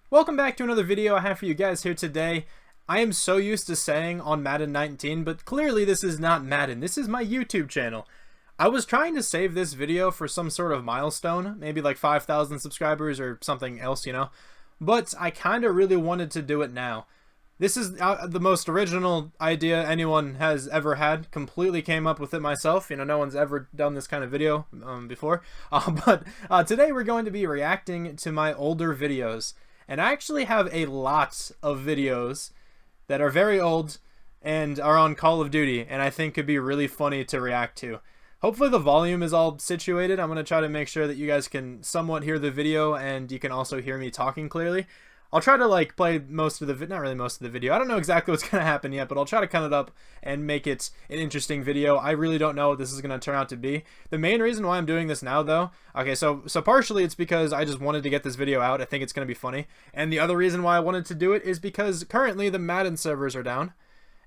Welcome back to another video I have for you guys here today. I am so used to saying on Madden 19, but clearly this is not Madden. This is my YouTube channel. I was trying to save this video for some sort of milestone, maybe like 5,000 subscribers or something else, you know, but I kind of really wanted to do it now. This is the most original idea anyone has ever had. Completely came up with it myself. You know, no one's ever done this kind of video before. But today we're going to be reacting to my older videos. And I actually have a lot of videos that are very old and are on Call of Duty, and I think could be really funny to react to. Hopefully the volume is all situated. I'm going to try to make sure that you guys can somewhat hear the video and you can also hear me talking clearly. I'll try to like play most of the not really most of the video. I don't know exactly what's going to happen yet, but I'll try to cut it up and make it an interesting video. I really don't know what this is going to turn out to be. The main reason why I'm doing this now though, okay, so partially it's because I just wanted to get this video out. I think it's going to be funny. And the other reason why I wanted to do it is because currently the Madden servers are down,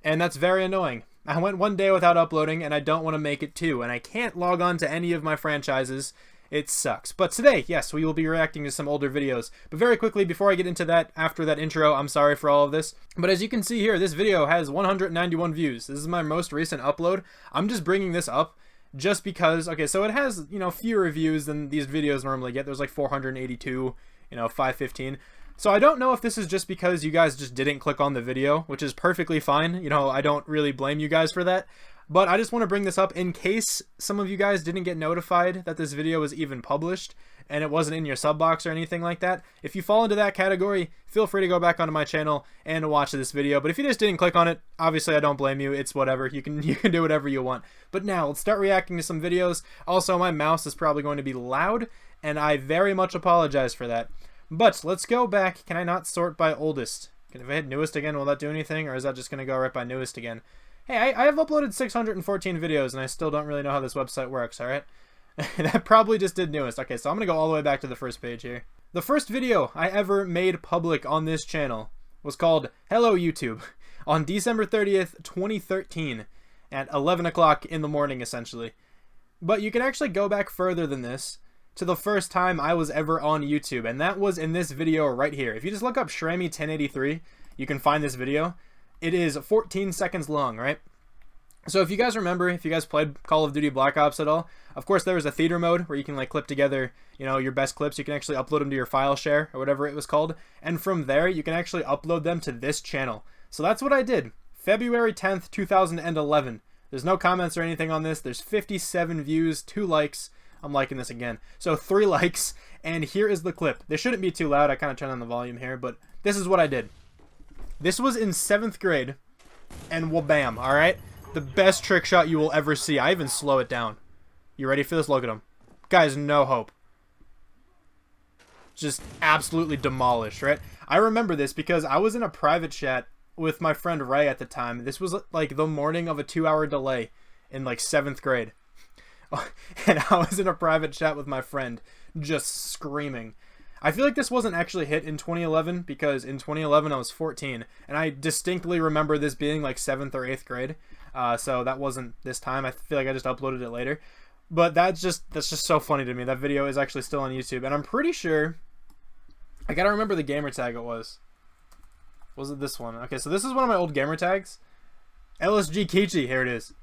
and that's very annoying. I went one day without uploading and I don't want to make it two, and I can't log on to any of my franchises. It sucks. But today, yes, we will be reacting to some older videos. But very quickly, before I get into that, after that intro, I'm sorry for all of this. But as you can see here, this video has 191 views. This is my most recent upload. I'm just bringing this up just because, okay, so it has, you know, fewer views than these videos normally get. There's like 482, you know, 515. So I don't know if this is just because you guys just didn't click on the video, which is perfectly fine. You know, I don't really blame you guys for that. But I just want to bring this up in case some of you guys didn't get notified that this video was even published and it wasn't in your sub box or anything like that. If you fall into that category, feel free to go back onto my channel and watch this video. But if you just didn't click on it, obviously I don't blame you. It's whatever. You can do whatever you want. But now let's start reacting to some videos. Also, my mouse is probably going to be loud, and I very much apologize for that. But let's go back. Can I not sort by oldest? If I hit newest again, will that do anything, or is that just going to go right by newest again? Hey, I have uploaded 614 videos, and I still don't really know how this website works, alright? That probably just did newest. Okay, so I'm going to go all the way back to the first page here. The first video I ever made public on this channel was called Hello YouTube on December 30th, 2013 at 11 o'clock in the morning, essentially. But you can actually go back further than this to the first time I was ever on YouTube, and that was in this video right here. If you just look up Shrammy1083, you can find this video. It is 14 seconds long, right? So if you guys remember, if you guys played Call of Duty Black Ops at all, of course there was a theater mode where you can like clip together, you know, your best clips. You can actually upload them to your file share or whatever it was called. And from there, you can actually upload them to this channel. So that's what I did. February 10th, 2011. There's no comments or anything on this. There's 57 views, 2 likes. I'm liking this again. So 3 likes, and here is the clip. This shouldn't be too loud. I kind of turned on the volume here, but this is what I did. This was in 7th grade, and wha-bam, alright? The best trick shot you will ever see. I even slow it down. You ready for this? Look at him. Guys, no hope. Just absolutely demolished, right? I remember this because I was in a private chat with my friend Ray at the time. This was like the morning of a 2-hour delay in like 7th grade. And I was in a private chat with my friend just screaming. I feel like this wasn't actually hit in 2011 because in 2011 I was 14, and I distinctly remember this being like 7th or 8th grade. So that wasn't this time. I feel like I just uploaded it later. But that's just so funny to me. That video is actually still on YouTube, and I'm pretty sure I gotta remember the gamer tag it was. Was it this one? Okay, so this is one of my old gamer tags. LSG Kichi, here it is.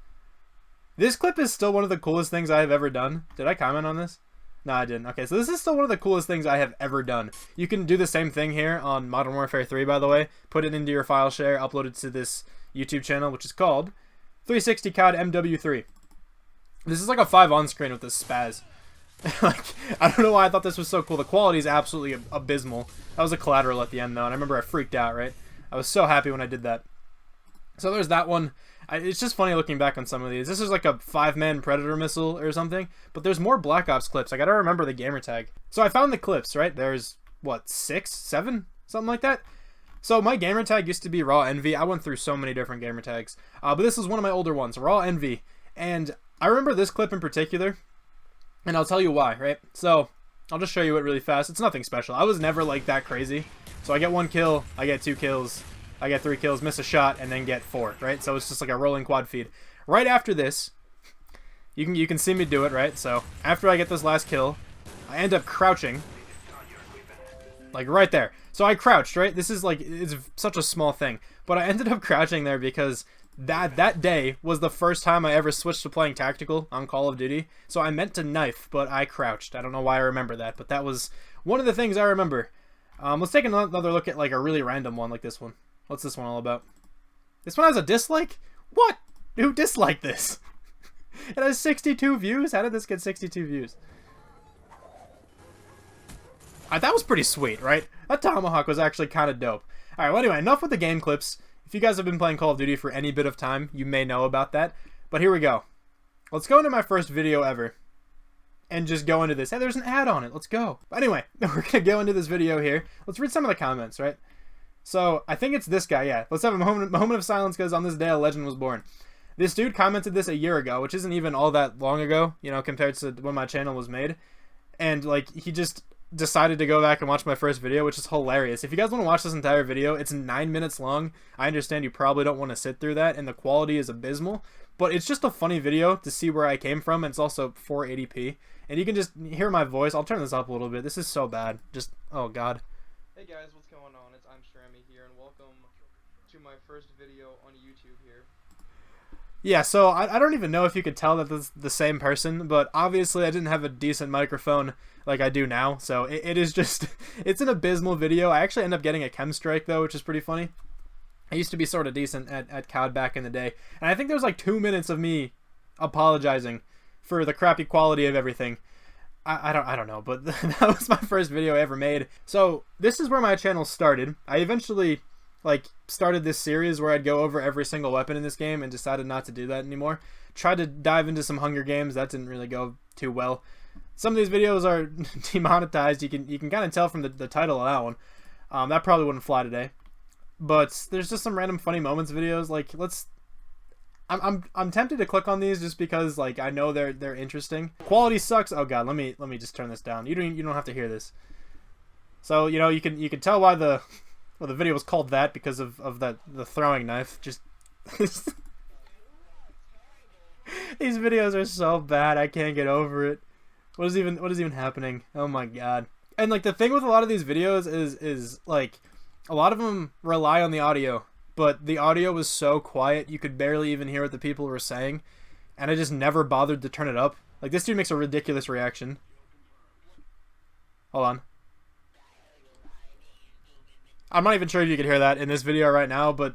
This clip is still one of the coolest things I have ever done. Did I comment on this? No, I didn't. Okay, so this is still one of the coolest things I have ever done. You can do the same thing here on Modern Warfare 3, by the way. Put it into your file share, upload it to this YouTube channel, which is called 360 COD MW3. This is like a 5 on screen with this spaz. Like, I don't know why I thought this was so cool. The quality is absolutely abysmal. That was a collateral at the end, though, and I remember I freaked out, right? I was so happy when I did that. So there's that one. It's just funny looking back on some of these. This is like a 5-man Predator missile or something, but there's more Black Ops clips. I gotta remember the gamer tag. So I found the clips, right? There's, what, 6, 7? Something like that? So my gamer tag used to be Raw Envy. I went through so many different gamer tags. But this is one of my older ones, Raw Envy. And I remember this clip in particular, and I'll tell you why, right? So I'll just show you it really fast. It's nothing special. I was never like that crazy. So I get 1 kill, I get 2 kills, I get 3 kills, miss a shot, and then get 4, right? So it's just like a rolling quad feed. Right after this, You can see me do it, right? So after I get this last kill, I end up crouching, like right there. So I crouched, right? This is like, it's such a small thing, but I ended up crouching there because that day was the first time I ever switched to playing tactical on Call of Duty. So I meant to knife, but I crouched. I don't know why I remember that, but that was one of the things I remember. Let's take another look at like a really random one like this one. What's this one all about? This one has a dislike? What? Who disliked this? It has 62 views? How did this get 62 views? That was pretty sweet, right? That tomahawk was actually kind of dope. Alright, well anyway, enough with the game clips. If you guys have been playing Call of Duty for any bit of time, you may know about that. But here we go. Let's go into my first video ever. And just go into this. Hey, there's an ad on it. Let's go. But anyway, we're going to go into this video here. Let's read some of the comments, right? So, I think it's this guy, yeah. Let's have a moment of silence because on this day a legend was born. This dude commented this a year ago, which isn't even all that long ago, you know, compared to when my channel was made. And, like, he just decided to go back and watch my first video, which is hilarious. If you guys want to watch this entire video, it's 9 minutes long. I understand you probably don't want to sit through that, and the quality is abysmal, but it's just a funny video to see where I came from, and it's also 480p, and you can just hear my voice. I'll turn this up a little bit. This is so bad. Just, oh god. Hey guys, what's going on? It's I'm Strammy here, and welcome to my first video on YouTube here. Yeah, so I don't even know if you could tell that this is the same person, but obviously I didn't have a decent microphone like I do now, so it is just, it's an abysmal video. I actually end up getting a chem strike though, which is pretty funny. I used to be sort of decent at COD back in the day, and I think there was like 2 minutes of me apologizing for the crappy quality of everything. I don't know, but that was my first video I ever made. So this is where my channel started. I eventually like started this series where I'd go over every single weapon in this game and decided not to do that anymore. Tried to dive into some Hunger Games. That didn't really go too well. Some of these videos are demonetized. You can kind of tell from the title of that one. That probably wouldn't fly today. But there's just some random funny moments videos. Like I'm tempted to click on these just because like I know they're interesting. Quality sucks. Oh god, let me just turn this down. You don't have to hear this. So you know you can tell why the video was called that because of the throwing knife. Just these videos are so bad. I can't get over it. What is even happening? Oh my god. And like the thing with a lot of these videos is like a lot of them rely on the audio, but the audio was so quiet you could barely even hear what the people were saying, and I just never bothered to turn it up. Like this dude makes a ridiculous reaction. Hold on. I'm not even sure if you could hear that in this video right now, but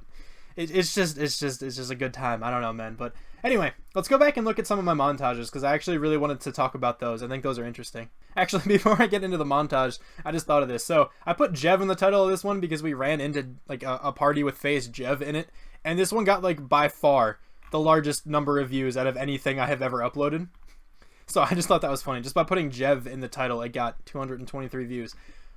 it's just a good time. I don't know, man. But anyway, let's go back and look at some of my montages because I actually really wanted to talk about those. I think those are interesting. Actually, before I get into the montage, I just thought of this. So I put Jev in the title of this one because we ran into like a party with FaZe Jev in it, and this one got like by far the largest number of views out of anything I have ever uploaded. So I just thought that was funny. Just by putting Jev in the title, it got 223 views.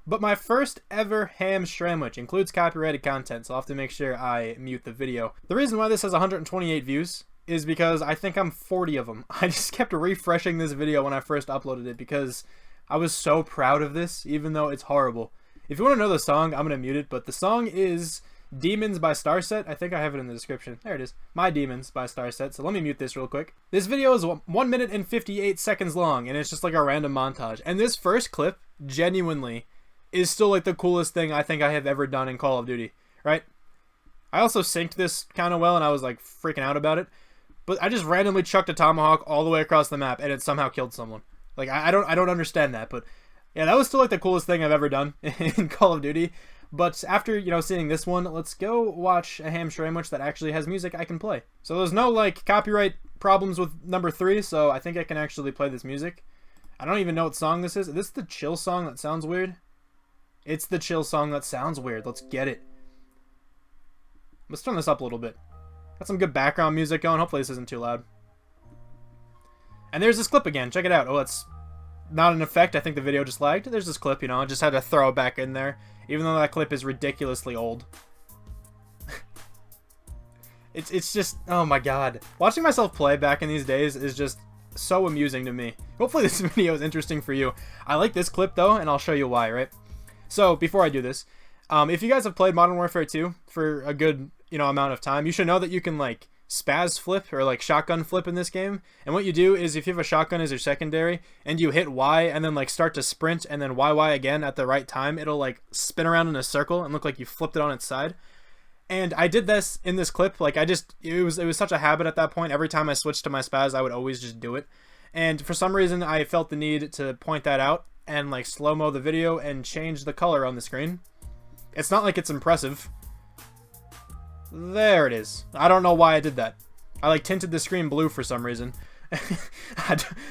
But my first ever ham Stramwich includes copyrighted content, so I'll have to make sure I mute the video. The reason why this has 128 views is because I think I'm 40 of them. I just kept refreshing this video when I first uploaded it because I was so proud of this, even though it's horrible. If you want to know the song, I'm going to mute it, but the song is Demons by Starset. I think I have it in the description. There it is. My Demons by Starset. So let me mute this real quick. This video is 1 minute and 58 seconds long, and it's just like a random montage. And this first clip, genuinely, is still like the coolest thing I think I have ever done in Call of Duty, right? I also synced this kind of well, and I was like freaking out about it. But I just randomly chucked a tomahawk all the way across the map, and it somehow killed someone. Like I don't understand that, but yeah, that was still like the coolest thing I've ever done in Call of Duty. But after, you know, seeing this one, let's go watch a ham Stramwich that actually has music I can play. So there's no like copyright problems with number 3, so I think I can actually play this music. I don't even know what song this is. Is this the chill song that sounds weird? It's the chill song that sounds weird. Let's get it. Let's turn this up a little bit. Got some good background music going. Hopefully this isn't too loud. And there's this clip again. Check it out. Oh, it's not an effect. I think the video just lagged. There's this clip, you know. I just had to throw it back in there. Even though that clip is ridiculously old. It's just... Oh my god. Watching myself play back in these days is just so amusing to me. Hopefully this video is interesting for you. I like this clip though, and I'll show you why, right? So, before I do this, if you guys have played Modern Warfare 2 for a good, you know, amount of time, you should know that you can, like, spaz flip or like shotgun flip in this game. And what you do is if you have a shotgun as your secondary and you hit Y and then like start to sprint and then YY again at the right time, it'll like spin around in a circle and look like you flipped it on its side. And I did this in this clip. Like it was such a habit at that point. Every time I switched to my spaz, I would always just do it. And for some reason, I felt the need to point that out and like slow-mo the video and change the color on the screen. It's not like it's impressive. There it is. I don't know why I did that. I like tinted the screen blue for some reason.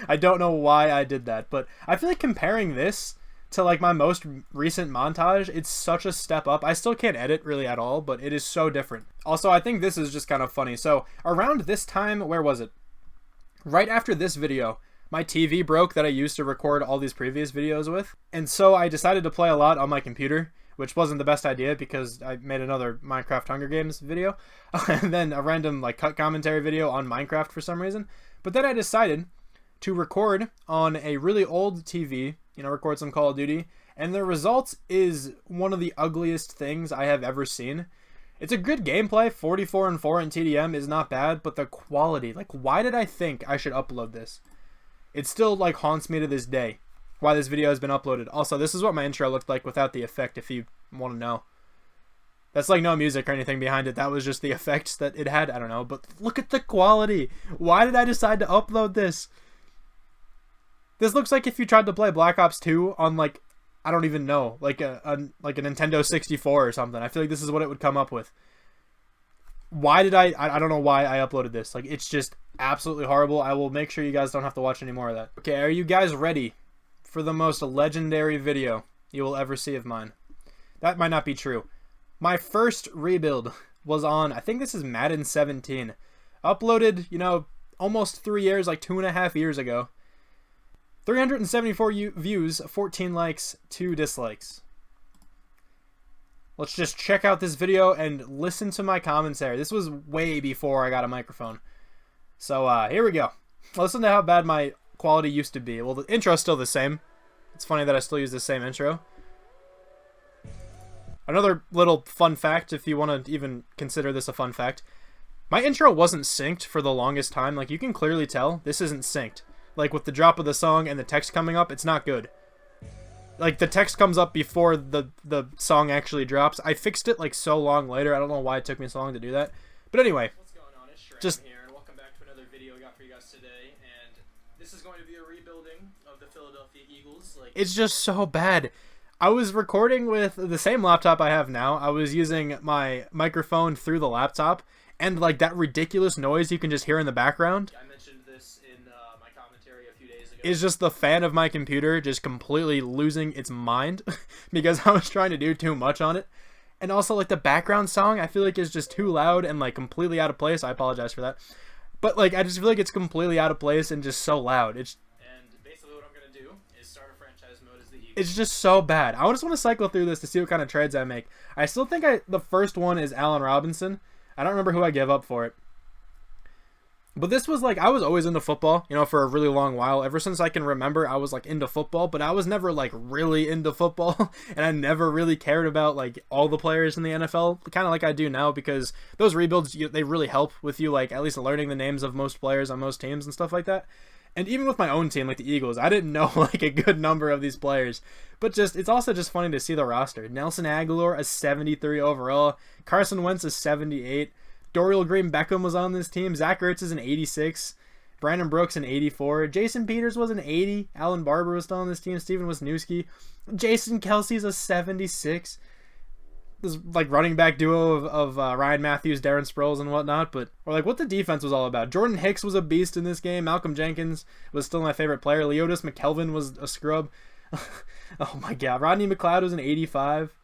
I don't know why I did that, but I feel like comparing this to like my most recent montage, it's such a step up. I still can't edit really at all, but it is so different. Also, I think this is just kind of funny. So around this time, where was it? Right after this video, my TV broke that I used to record all these previous videos with. And so I decided to play a lot on my computer, which wasn't the best idea because I made another Minecraft Hunger Games video and then a random like cut commentary video on Minecraft for some reason. But then I decided to record on a really old TV, record some Call of Duty, and the result is one of the ugliest things I have ever seen. It's a good gameplay. 44-4 in TDM is not bad, but the quality, like, why did I think I should upload this? It still like haunts me to this day why this video has been uploaded. Also, this is what my intro looked like without the effect, if you want to know. That's like no music or anything behind it. That was just the effects that it had. I don't know, but look at the quality. Why did I decide to upload this? This looks like if you tried to play Black Ops 2 on like, I don't even know, like a Nintendo 64 or something. I feel like this is what it would come up with. Why did I don't know why I uploaded this. Like, it's just absolutely horrible. I will make sure you guys don't have to watch any more of that. Okay, are you guys ready for the most legendary video you will ever see of mine? That might not be true. My first rebuild was on, I think this is Madden 17. Uploaded, almost 3 years, like 2.5 years ago. 374 views, 14 likes, 2 dislikes. Let's just check out this video and listen to my commentary. This was way before I got a microphone. So here we go. Listen to how bad my quality used to be. Well, the intro's still the same. It's funny that I still use the same intro. Another little fun fact, if you want to even consider this a fun fact. My intro wasn't synced for the longest time. Like, you can clearly tell this isn't synced. Like, with the drop of the song and the text coming up, it's not good. Like, the text comes up before the song actually drops. I fixed it, like, so long later. I don't know why it took me so long to do that. But anyway. What's going on? It's Shram just here, and welcome back to another video I got for you guys today. And this is going to be a rebuilding of the Philadelphia Eagles. It's just so bad. I was recording with the same laptop I have now. I was using my microphone through the laptop. And, like, that ridiculous noise you can just hear in the background. I mentioned this in my commentary a few days ago. Is just the fan of my computer just completely losing its mind because I was trying to do too much on it. And also, like, the background song, I feel like is just too loud and, like, completely out of place. I apologize for that. But, like, I just feel like it's completely out of place and just so loud. And basically what I'm going to do is start a franchise mode as the Eagles. It's just so bad. I just want to cycle through this to see what kind of trades I make. I still think the first one is Allen Robinson. I don't remember who I gave up for it. But this was like, I was always into football, for a really long while. Ever since I can remember, I was like into football, but I was never like really into football. And I never really cared about like all the players in the NFL, kind of like I do now, because those rebuilds, they really help with you, like at least learning the names of most players on most teams and stuff like that. And even with my own team, like the Eagles, I didn't know like a good number of these players. But it's also just funny to see the roster. Nelson Aguilar, a 73 overall. Carson Wentz, a 78. Dorial Green-Beckham was on this team. Zach Ertz is an 86. Brandon Brooks, an 84. Jason Peters was an 80. Alan Barber was still on this team. Steven Wisniewski. Jason Kelsey's a 76. This like running back duo of Ryan Matthews, Darren Sproles, and whatnot. Or like what the defense was all about. Jordan Hicks was a beast in this game. Malcolm Jenkins was still my favorite player. Leotis McKelvin was a scrub. Oh my god. Rodney McLeod was an 85.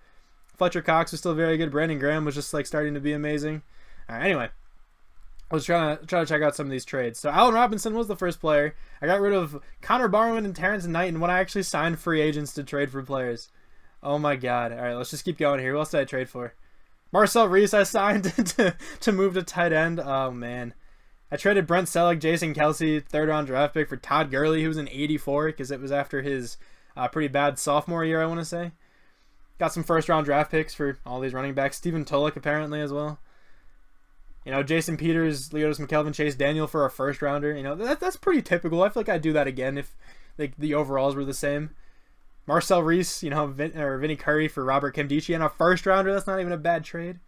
Fletcher Cox was still very good. Brandon Graham was just like starting to be amazing. All right, anyway, I was trying to check out some of these trades. So Allen Robinson was the first player. I got rid of Connor Barwin and Terrence Knight, and when I actually signed free agents to trade for players. Oh my god. All right, let's just keep going here. Who else did I trade for? Marcel Reese I signed to move to tight end. Oh man. I traded Brent Selleck, Jason Kelsey, 3rd round draft pick for Todd Gurley, who was an 84 because it was after his pretty bad sophomore year, I want to say. Got some 1st round draft picks for all these running backs. Stephen Tulloch apparently as well. You know, Jason Peters, Leotis McKelvin, Chase Daniel for a first rounder. You know, that's pretty typical. I feel like I'd do that again if like the overalls were the same. Marcel Reese, you know, or Vinny Curry for Robert Nkemdiche and a first rounder. That's not even a bad trade.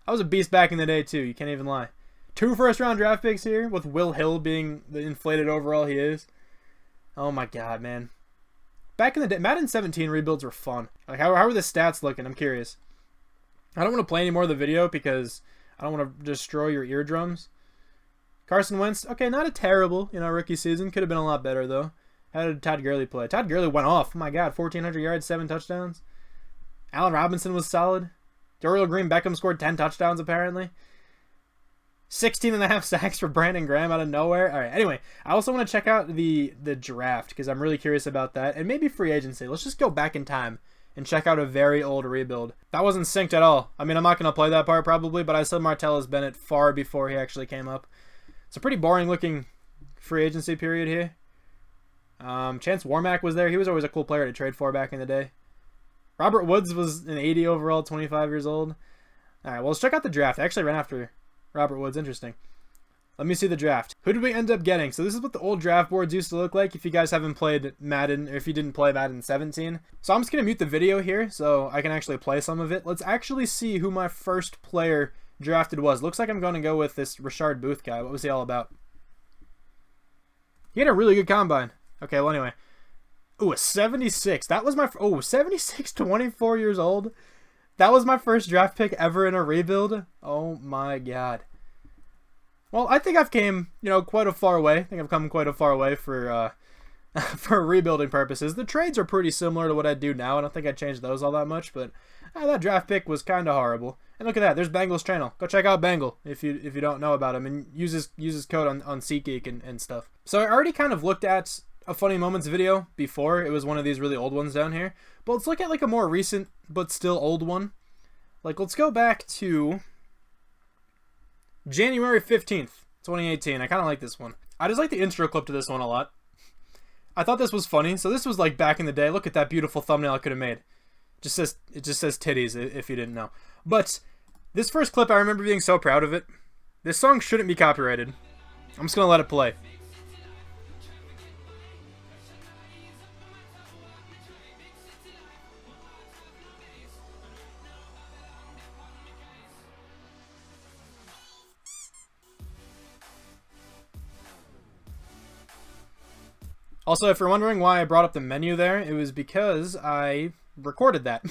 I was a beast back in the day too. You can't even lie. 2 first-round draft picks here with Will Hill being the inflated overall he is. Oh my god, man. Back in the day, Madden 17 rebuilds were fun. Like, how are the stats looking? I'm curious. I don't want to play any more of the video because I don't want to destroy your eardrums. Carson Wentz, okay, not a terrible, you know, rookie season. Could have been a lot better, though. How did Todd Gurley play? Todd Gurley went off. Oh my god, 1,400 yards, 7 touchdowns. Allen Robinson was solid. Dorial Green Beckham scored 10 touchdowns, apparently. 16.5 sacks for Brandon Graham out of nowhere. All right, anyway, I also want to check out the draft because I'm really curious about that. And maybe free agency. Let's just go back in time and check out a very old rebuild. That wasn't synced at all. I mean, I'm not going to play that part probably, but I said Martellus Bennett far before he actually came up. It's a pretty boring looking free agency period here. Chance Warmack was there. He was always a cool player to trade for back in the day. Robert Woods was an 80 overall, 25 years old. All right, well, let's check out the draft. I actually ran after Robert Woods. Interesting. Let me see the draft. Who did we end up getting? So this is what the old draft boards used to look like if you guys haven't played Madden, or if you didn't play Madden 17. So I'm just going to mute the video here so I can actually play some of it. Let's actually see who my first player drafted was. Looks like I'm going to go with this Rashard Booth guy. What was he all about? He had a really good combine. Okay, well, anyway. Ooh, a 76. That was my... Oh, 76, 24 years old. That was my first draft pick ever in a rebuild. Oh, my God. Well, I think I've came, you know, quite a far way. I think I've come quite a far way for for rebuilding purposes. The trades are pretty similar to what I do now. I don't think I changed those all that much, but that draft pick was kind of horrible. And look at that. There's Bengals channel. Go check out Bengal if you don't know about him, and use his code on SeatGeek and stuff. So I already kind of looked at a Funny Moments video before. It was one of these really old ones down here. But let's look at like a more recent but still old one. Like, let's go back to January 15th, 2018. I kind of like this one. I just like the intro clip to this one a lot. I thought this was funny. So this was like back in the day. Look at that beautiful thumbnail I could have made. It just says titties if you didn't know. But this first clip, I remember being so proud of it. This song shouldn't be copyrighted. I'm just going to let it play. Also, if you're wondering why I brought up the menu there, it was because I recorded that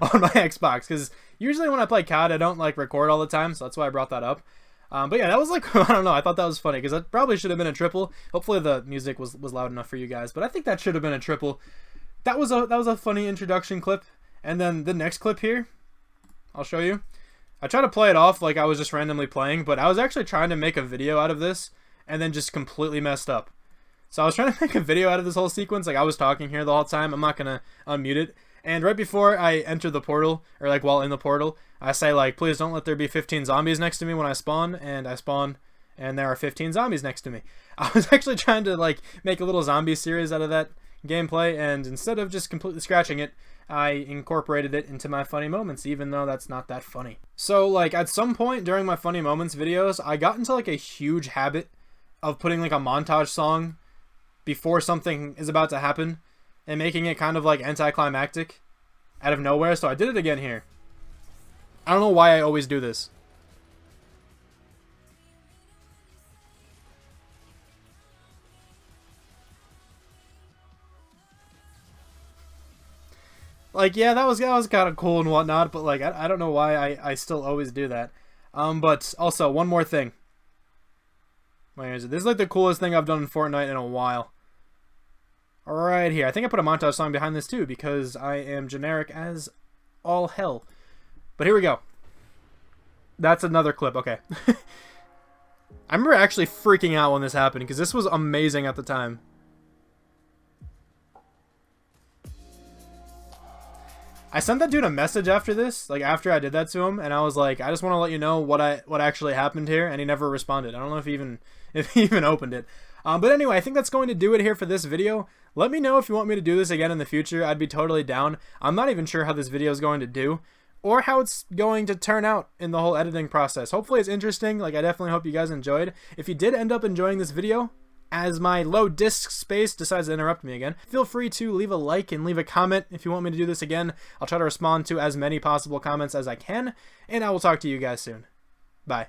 on my Xbox. Because usually when I play COD, I don't like record all the time, so that's why I brought that up. But yeah, that was like, I don't know, I thought that was funny because that probably should have been a triple. Hopefully the music was loud enough for you guys, but I think that should have been a triple. That was a funny introduction clip. And then the next clip here, I'll show you. I try to play it off like I was just randomly playing, but I was actually trying to make a video out of this and then just completely messed up. So I was trying to make a video out of this whole sequence, like I was talking here the whole time. I'm not gonna unmute it. And right before I enter the portal, or like while in the portal, I say like, please don't let there be 15 zombies next to me when I spawn, and I spawn, and there are 15 zombies next to me. I was actually trying to like make a little zombie series out of that gameplay, and instead of just completely scratching it, I incorporated it into my funny moments, even though that's not that funny. So like at some point during my funny moments videos, I got into like a huge habit of putting like a montage song before something is about to happen and making it kind of like anticlimactic out of nowhere. So I did it again here. I don't know why I always do this. Like, yeah, that was kind of cool and whatnot, but like I don't know why I still always do that. But also one more thing. Where is it? This is like the coolest thing I've done in Fortnite in a while. Right here. I think I put a montage song behind this too because I am generic as all hell. But here we go. That's another clip. Okay. I remember actually freaking out when this happened because this was amazing at the time. I sent that dude a message after this, like after I did that to him, and I was like, I just want to let you know what actually happened here, and he never responded. I don't know if he even opened it. But anyway, I think that's going to do it here for this video. Let me know if you want me to do this again in the future. I'd be totally down. I'm not even sure how this video is going to do, or how it's going to turn out in the whole editing process. Hopefully it's interesting. Like, I definitely hope you guys enjoyed. If you did end up enjoying this video, as my low disk space decides to interrupt me again, feel free to leave a like and leave a comment if you want me to do this again. I'll try to respond to as many possible comments as I can, and I will talk to you guys soon. Bye.